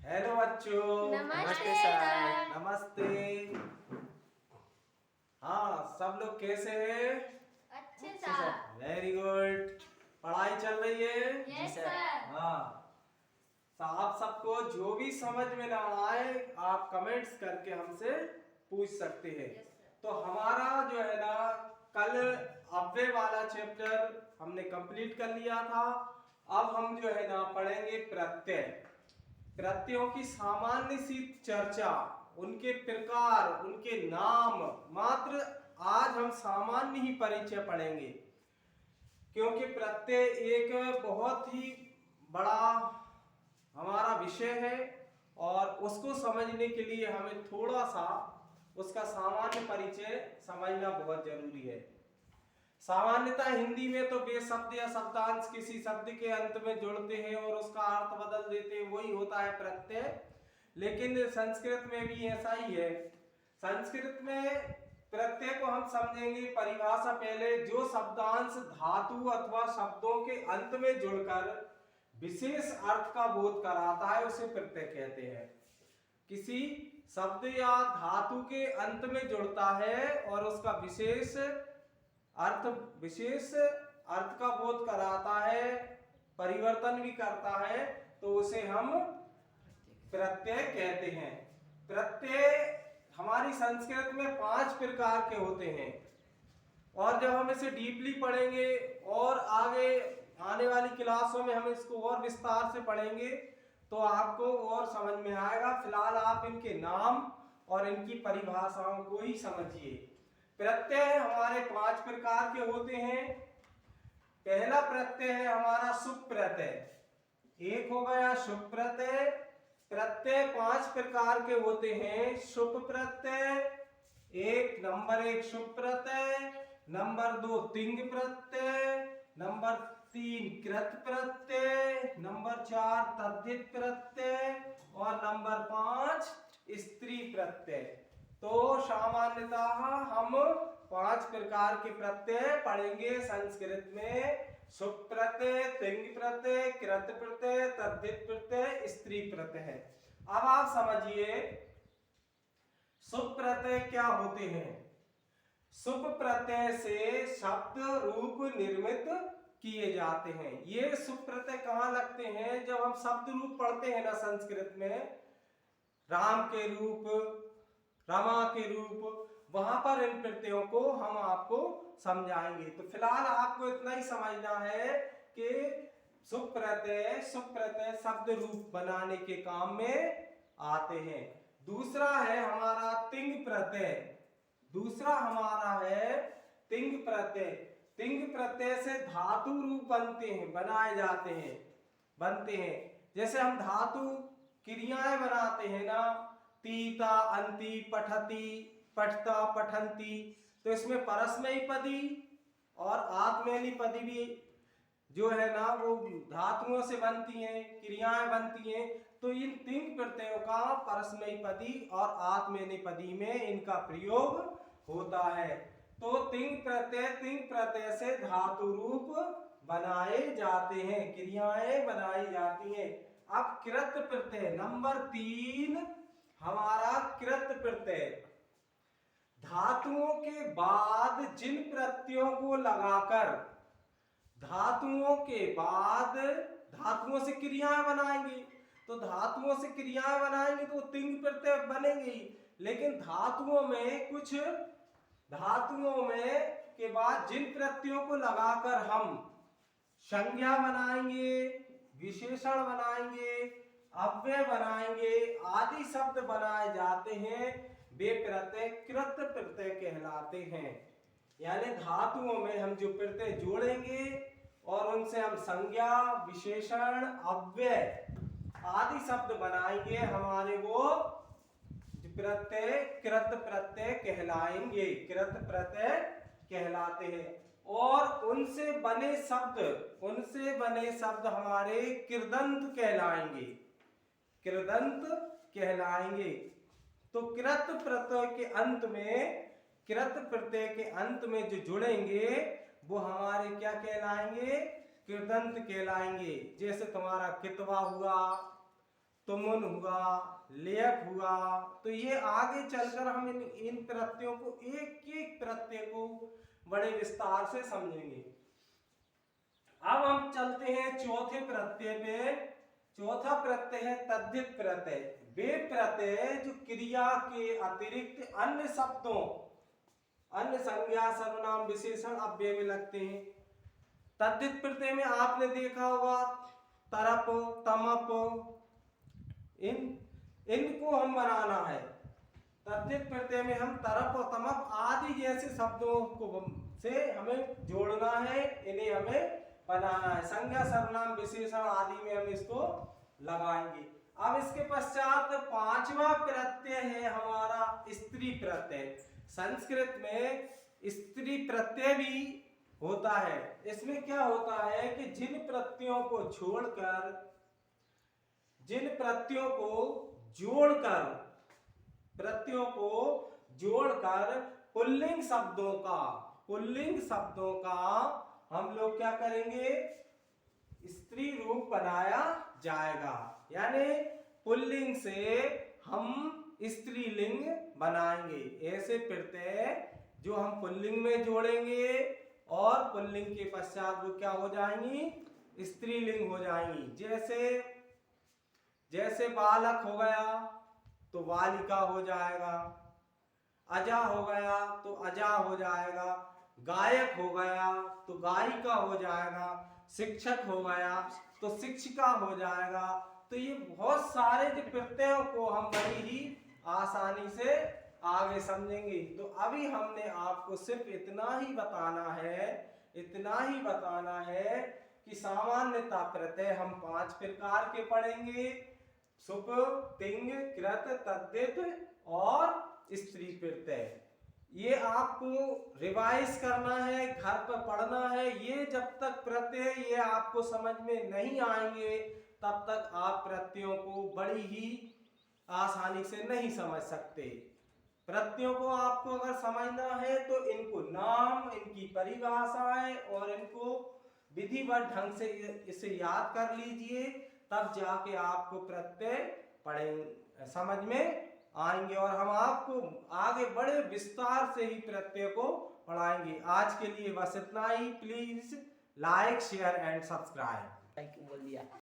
Hello बच्चों। नमस्ते sir. नमस्ते। हाँ, सब लोग कैसे हैं? अच्छे सर। Very good. पढ़ाई चल रही है? Yes sir. हाँ, तो आप सबको जो भी समझ में ना आए आप कमेंट्स करके हमसे पूछ सकते हैं। Yes sir. तो हमारा जो है ना, कल अव्यय वाला चैप्टर हमने कंप्लीट कर लिया था। अब हम जो है ना पढ़ेंगे प्रत्यय। प्रत्ययों की सामान्य सी चर्चा, उनके प्रकार, उनके नाम, मात्र आज हम सामान्य ही परिचय पढ़ेंगे, क्योंकि प्रत्यय एक बहुत ही बड़ा हमारा विषय है और उसको समझने के लिए हमें थोड़ा सा उसका सामान्य परिचय समझना बहुत जरूरी है। सामान्यतः हिंदी में तो बेशब्द या शब्दांश किसी शब्द के अंत में जोड़ते हैं और उसका अर्थ बदल देते हैं, वही होता है प्रत्यय। लेकिन संस्कृत में भी ऐसा ही है। संस्कृत में प्रत्यय को हम समझेंगे परिभाषा पहले, जो शब्दांश धातु अथवा शब्दों के अंत में जुड़कर विशेष अर्थ का बोध कराता है उसे प्रत्यय कहते हैं। किसी शब्द या धातु के अंत में जुड़ता है और उसका विशेष अर्थ का बोध कराता है, परिवर्तन भी करता है, तो उसे हम प्रत्यय कहते हैं। प्रत्यय हमारी संस्कृत में 5 प्रकार के होते हैं और जब हम इसे डीपली पढ़ेंगे और आगे आने वाली क्लासों में हम इसको और विस्तार से पढ़ेंगे तो आपको और समझ में आएगा। फिलहाल आप इनके नाम और इनकी परिभाषाओं को ही समझिए। प्रत्यय हमारे 5 प्रकार के होते हैं। पहला प्रत्यय है हमारा शुभ प्रत्यय। एक हो गया शुभ प्रत्यय। प्रत्यय 5 प्रकार के होते हैं। शुभ प्रत्यय नंबर 1 शुभ प्रत्यय, नंबर 2 तिंग प्रत्यय, नंबर 3 कृत प्रत्यय, नंबर 4 तद्धित प्रत्यय और नंबर 5 स्त्री प्रत्यय। तो सामान्यतः हम 5 प्रकार के प्रत्यय पढ़ेंगे संस्कृत में। शुभ प्रत्यय, तिंग प्रत्यय, कृत प्रत्यय, तद्धित प्रत्यय, स्त्री प्रत्यय। अब आप समझिए शुभ प्रत्यय क्या होते हैं। शुभ प्रत्यय से शब्द रूप निर्मित किए जाते हैं। ये शुभ प्रत्यय कहाँ लगते हैं? जब हम शब्द रूप पढ़ते हैं ना संस्कृत में, राम के रूप, रमा के रूप, वहां पर इन प्रत्ययों को हम आपको समझाएंगे। तो फिलहाल आपको इतना ही समझना है कि शुभ प्रत्यय शब्द रूप बनाने के काम में आते हैं। दूसरा है हमारा तिंग प्रत्यय। दूसरा हमारा है तिंग प्रत्यय। तिंग प्रत्यय से धातु रूप बनते हैं। जैसे हम धातु क्रियाएं बनाते हैं ना, तीता, अंति, पठति, पठता, पठन्ति, तो इसमें परस्मैपदी और आत्मनेपदी भी जो है ना वो धातुओं से बनती हैं, क्रियाएं बनती हैं। तो इन 3 प्रत्ययों का परस्मैपदी और आत्मनेपदी में इनका प्रयोग होता है। तो तिंग प्रत्यय से धातु रूप बनाए जाते हैं, क्रियाएं बनाई जाती हैं। अब कृत प्रत्यय नंबर 3 हमारा कृत प्रत्यय। धातुओं के बाद जिन प्रत्ययों को लगाकर धातुओं से क्रियाएं बनाएंगे, तो धातुओं से क्रियाएं बनाएंगे तो तिंग प्रत्यय बनेंगे ही। लेकिन धातुओं में के बाद जिन प्रत्ययों को लगाकर हम संज्ञा बनाएंगे, विशेषण बनाएंगे, अव्यय बनाएंगे, आदि शब्द बनाए जाते हैं, वे प्रत्यय कृत प्रत्यय कहलाते हैं। यानी धातुओं में हम जो प्रत्यय जोड़ेंगे और उनसे हम संज्ञा, विशेषण, अव्यय आदि शब्द बनाएंगे, हमारे वो प्रत्यय कृत प्रत्यय कहलाएंगे, कृत प्रत्यय कहलाते हैं। और उनसे बने शब्द हमारे कृदंत कहलाएंगे। तो कृत प्रत्यय के अंत में जो जुड़ेंगे वो हमारे क्या कहलाएंगे? कृदंत कहलाएंगे। जैसे तुम्हारा कितवा हुआ, तुमुन हुआ, लेप हुआ। तो ये आगे चलकर हम इन प्रत्ययों को एक एक प्रत्यय को बड़े विस्तार से समझेंगे। अब हम चलते हैं चौथे प्रत्यय पे। चौथा प्रत्यय है तद्धित प्रत्यय। वे प्रत्यय जो क्रिया के अतिरिक्त अन्य शब्दों, अन्य संज्ञा, सर्वनाम, विशेषण, अव्यय में लगते हैं। तद्धित प्रत्यय में आपने देखा होगा तरप, तमप, इनको हम बनाना है। तद्धित प्रत्यय में हम तरप और तमप आदि जैसे शब्दों को से हमें जोड़ना है, इन्हें हमें बनाना है। संज्ञा, सर्वनाम, विशेषण आदि में हम इसको लगाएंगे। अब इसके पश्चात पांचवा प्रत्यय है हमारा स्त्री प्रत्यय। संस्कृत में स्त्री प्रत्यय भी होता है। इसमें क्या होता है कि जिन प्रत्ययों को जोड़कर पुल्लिंग शब्दों का हम लोग क्या करेंगे, स्त्री रूप बनाया जाएगा। यानी पुल्लिंग से हम स्त्रीलिंग बनाएंगे। ऐसे प्रत्यय जो हम पुल्लिंग में जोड़ेंगे और पुल्लिंग के पश्चात वो क्या हो जाएंगी, स्त्रीलिंग हो जाएंगी। जैसे बालक हो गया तो बालिका हो जाएगा, अजा हो गया तो अजा हो जाएगा, गायक हो गया तो गायिका हो जाएगा, शिक्षक हो गया तो शिक्षिका हो जाएगा। तो ये बहुत सारे जो प्रत्ययों को हम बड़ी ही आसानी से आगे समझेंगे। तो अभी हमने आपको सिर्फ इतना ही बताना है कि सामान्यतः प्रत्यय हम 5 प्रकार के पढ़ेंगे। सुप, तिंग, कृत, तद्धित और स्त्री प्रत्यय। ये आपको रिवाइज करना है, घर पर पढ़ना है। ये जब तक प्रत्यय ये आपको समझ में नहीं आएंगे तब तक आप प्रत्ययों को बड़ी ही आसानी से नहीं समझ सकते। प्रत्ययों को आपको अगर समझना है तो इनको नाम, इनकी परिभाषाएं और इनको विधिवत ढंग से इसे याद कर लीजिए, तब जाके आपको प्रत्यय समझ में आएंगे और हम आपको आगे बड़े विस्तार से ही प्रत्यय को पढ़ाएंगे। आज के लिए बस इतना ही। Please like, share and subscribe. Thank you बोल दिया।